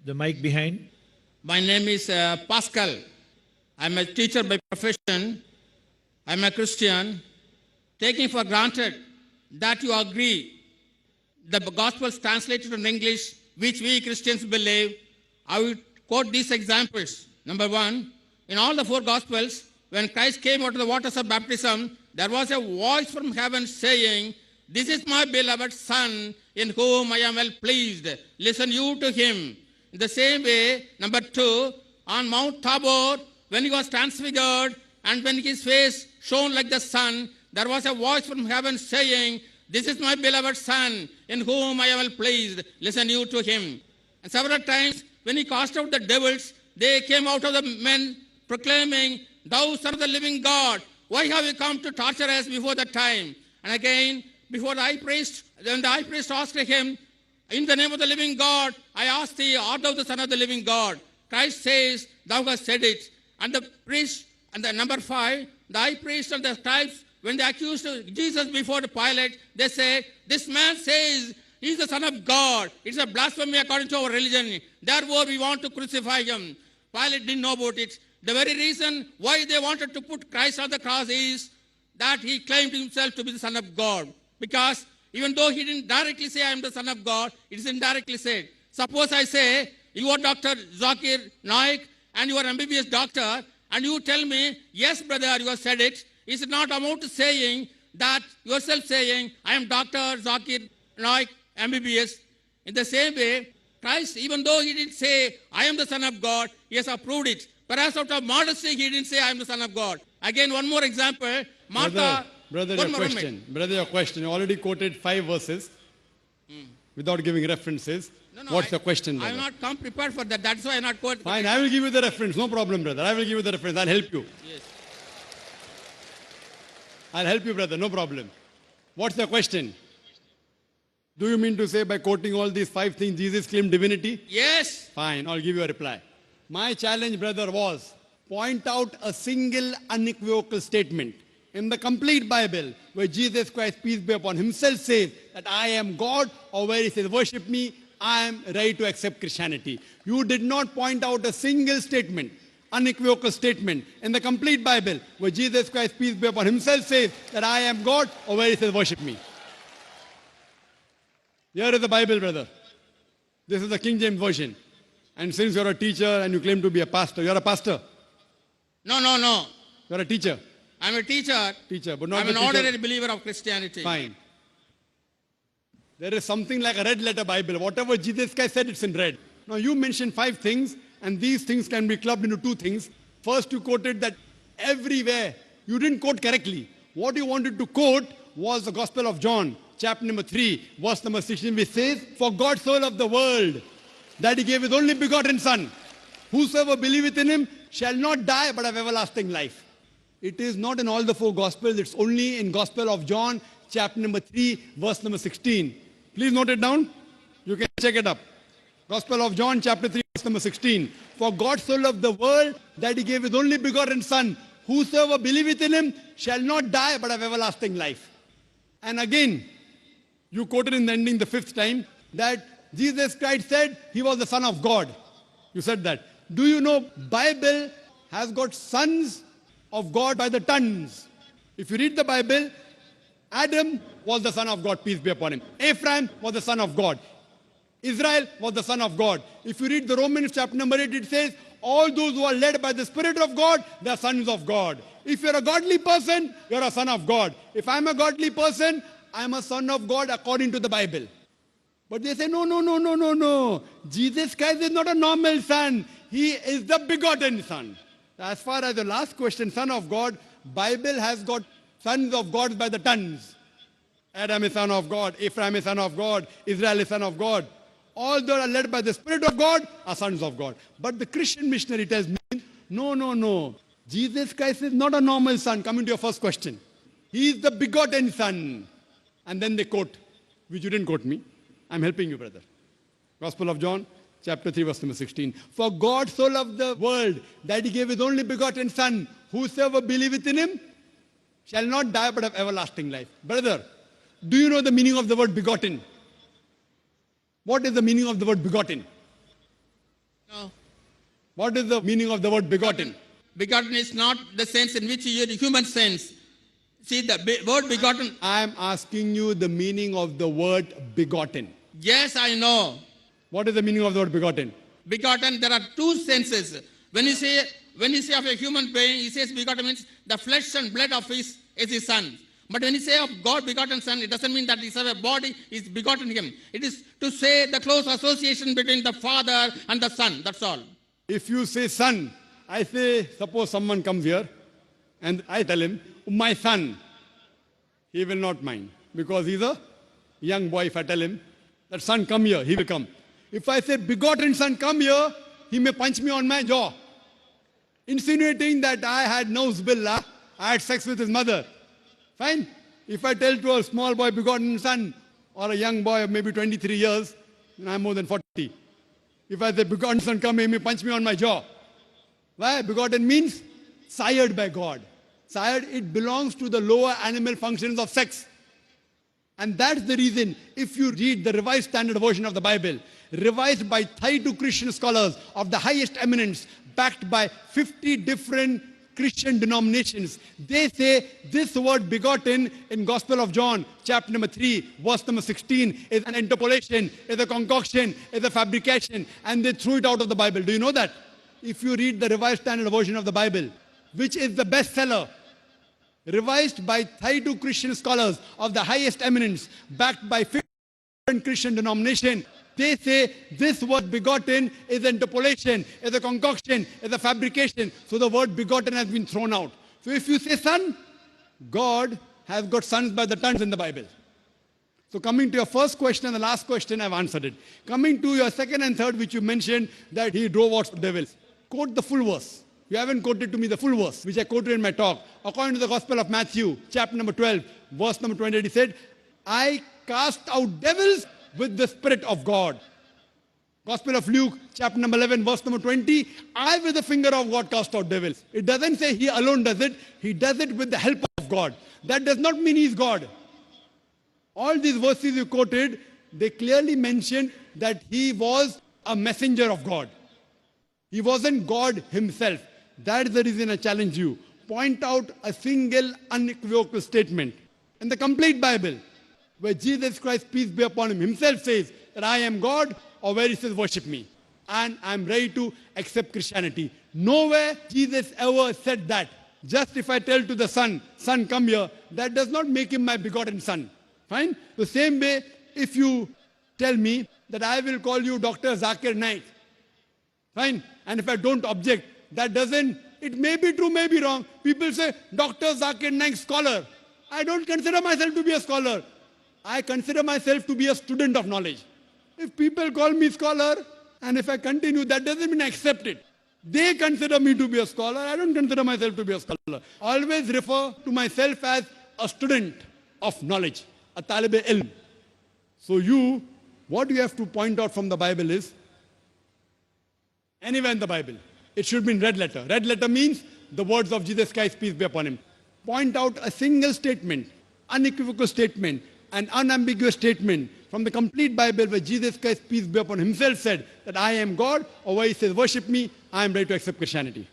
The mic behind. My name is Pascal. I'm a teacher by profession. I'm a Christian. Taking for granted that you agree the Gospels translated in English, which we Christians believe, I will quote these examples. Number one, in all the four Gospels, when Christ came out of the waters of baptism, there was a voice from heaven saying, "This is my beloved Son, in whom I am well pleased. Listen you to him." In the same way, number two, on Mount Tabor, when he was transfigured and when his face shone like the sun, there was a voice from heaven saying, "This is my beloved Son, in whom I am well pleased. Listen you to him." And several times, when he cast out the devils, they came out of the men proclaiming, "Thou Son of the living God, why have you come to torture us before the time?" And again, before the high priest, then the high priest asked him, "In the name of the living God, I ask thee, art thou the Son of the living God?" Christ says, "Thou hast said it." And the priest, and the number five, the high priest and the scribes, when they accused Jesus before Pilate, they say, "This man says he is the Son of God. It's a blasphemy according to our religion. Therefore, we want to crucify him." Pilate didn't know about it. The very reason why they wanted to put Christ on the cross is that he claimed himself to be the Son of God. Because even though he didn't directly say, "I am the Son of God," it is indirectly said. Suppose I say, "You are Dr. Zakir Naik and you are MBBS doctor," and you tell me, "Yes, brother, you have said it." Is it not amount to saying that yourself saying, "I am Dr. Zakir Naik, MBBS." In the same way, Christ, even though he didn't say, "I am the Son of God," he has approved it. Perhaps out of modesty, he didn't say, "I am the Son of God." Again, one more example. Martha. Brother, your question. You already quoted 5 verses without giving references. No, What's your question, I brother? have not come prepared for that. That's why I have not quoted. Fine, I will give you the reference. No problem, brother. I will give you the reference. I'll help you. Yes. I'll help you, brother. No problem. What's the question? Do you mean to say by quoting all these 5 things, Jesus claimed divinity? Yes. Fine, I'll give you a reply. My challenge, brother, was point out a single unequivocal statement in the complete Bible where Jesus Christ, peace be upon him, himself says that I am God, or where he says, "Worship me, I am ready to accept Christianity." You did not point out a single statement, unequivocal statement in the complete Bible where Jesus Christ, peace be upon him, himself says that I am God, or where he says, "Worship me." Here is the Bible, brother. This is the King James Version. And since you're a teacher and you claim to be a pastor, you're a pastor. No. You're a teacher. I'm a teacher. But not I'm the an teacher. ordinary believer of Christianity. Fine. There is something like a red letter Bible. Whatever Jesus Christ said, it's in red. Now you mentioned 5 things, and these things can be clubbed into 2 things. First, you quoted that everywhere. You didn't quote correctly. What you wanted to quote was the Gospel of John, chapter number 3, verse number 16, which says, "For God so loved the world that he gave his only begotten Son. Whosoever believeth in him shall not die but have everlasting life." It is not in all the 4 Gospels. It's only in Gospel of John, chapter number 3, verse number 16. Please note it down. You can check it up. Gospel of John, chapter 3, verse number 16. "For God so loved the world that he gave his only begotten Son. Whosoever believeth in him shall not die but have everlasting life." And again, you quoted in the ending the 5th time that Jesus Christ said he was the Son of God. You said that. Do you know Bible has got sons of God by the tons? If you read the Bible, Adam was the son of God, peace be upon him. Ephraim was the son of God. Israel was the son of God. If you read the Romans chapter number 8, it says, all those who are led by the Spirit of God, they are sons of God. If you're a godly person, you're a son of God. If I'm a godly person, I'm a son of God according to the Bible. But they say, no. Jesus Christ is not a normal son. He is the begotten Son. As far as the last question, Son of God, Bible has got sons of God by the tons. Adam is son of God, Ephraim is son of God, Israel is son of God. All those are led by the Spirit of God are sons of God. But the Christian missionary tells me, no. Jesus Christ is not a normal son. Coming to your first question. He is the begotten Son. And then they quote, which you didn't quote me. I'm helping you, brother. Gospel of John, chapter 3, verse number 16. "For God so loved the world that he gave his only begotten Son. Whosoever believeth in him shall not die but have everlasting life." Brother, do you know the meaning of the word begotten? What is the meaning of the word begotten? No. What is the meaning of the word begotten? Begotten is not the sense in which you use human sense. See, the word begotten. I am asking you the meaning of the word begotten. Yes, I know. What is the meaning of the word begotten? Begotten, there are two senses. When you say of a human being, he says begotten means the flesh and blood of his son. But when you say of God begotten son, it doesn't mean that he has a body, is begotten him. It is to say the close association between the father and the son. That's all. If you say son, I say, suppose someone comes here and I tell him, my son, he will not mind because he's a young boy. If I tell him that son come here, he will come. If I say begotten son come here, he may punch me on my jaw, insinuating that I had nose billah, I had sex with his mother. Fine. If I tell to a small boy begotten son or a young boy of maybe 23 years, then I'm more than 40. If I say begotten son come here, he may punch me on my jaw. Why? Begotten means sired by God. Sired, it belongs to the lower animal functions of sex. And that's the reason, if you read the Revised Standard Version of the Bible, revised by 32 Christian scholars of the highest eminence, backed by 50 different Christian denominations, they say this word begotten in Gospel of John, chapter number 3, verse number 16, is an interpolation, is a concoction, is a fabrication, and they threw it out of the Bible. Do you know that? If you read the Revised Standard Version of the Bible, which is the bestseller, revised by 32 Christian scholars of the highest eminence, backed by 50 Christian denomination, they say this word begotten is an interpolation, is a concoction, is a fabrication. So the word begotten has been thrown out. So if you say son, God has got sons by the tons in the Bible. So coming to your first question and the last question, I've answered it. Coming to your second and third, which you mentioned, that he drove out devils. Quote the full verse. You haven't quoted to me the full verse, which I quoted in my talk. According to the Gospel of Matthew, chapter number 12, verse number 28, he said, I cast out devils with the Spirit of God. Gospel of Luke, chapter number 11, verse number 20, I with the finger of God cast out devils. It doesn't say he alone does it. He does it with the help of God. That does not mean he's God. All these verses you quoted, they clearly mentioned that he was a messenger of God. He wasn't God himself. That is the reason I challenge you. Point out a single unequivocal statement in the complete Bible where Jesus Christ, peace be upon him, himself says that I am God, or where he says worship me. And I'm ready to accept Christianity. Nowhere Jesus ever said that. Just if I tell to the son, son come here, that does not make him my begotten son. Fine? The same way, if you tell me that I will call you Dr. Zakir Naik, fine? And if I don't object, that doesn't, it may be true, may be wrong. People say, Dr. Zakir Naik, scholar. I don't consider myself to be a scholar. I consider myself to be a student of knowledge. If people call me scholar, and if I continue, that doesn't mean I accept it. They consider me to be a scholar. I don't consider myself to be a scholar. Always refer to myself as a student of knowledge, a talib ilm. So you, what you have to point out from the Bible is, anywhere in the Bible, it should be in red letter. Red letter means the words of Jesus Christ, peace be upon him. Point out a single statement, unequivocal statement, an unambiguous statement from the complete Bible where Jesus Christ, peace be upon him, himself said that I am God, or where he says worship me, I am ready to accept Christianity.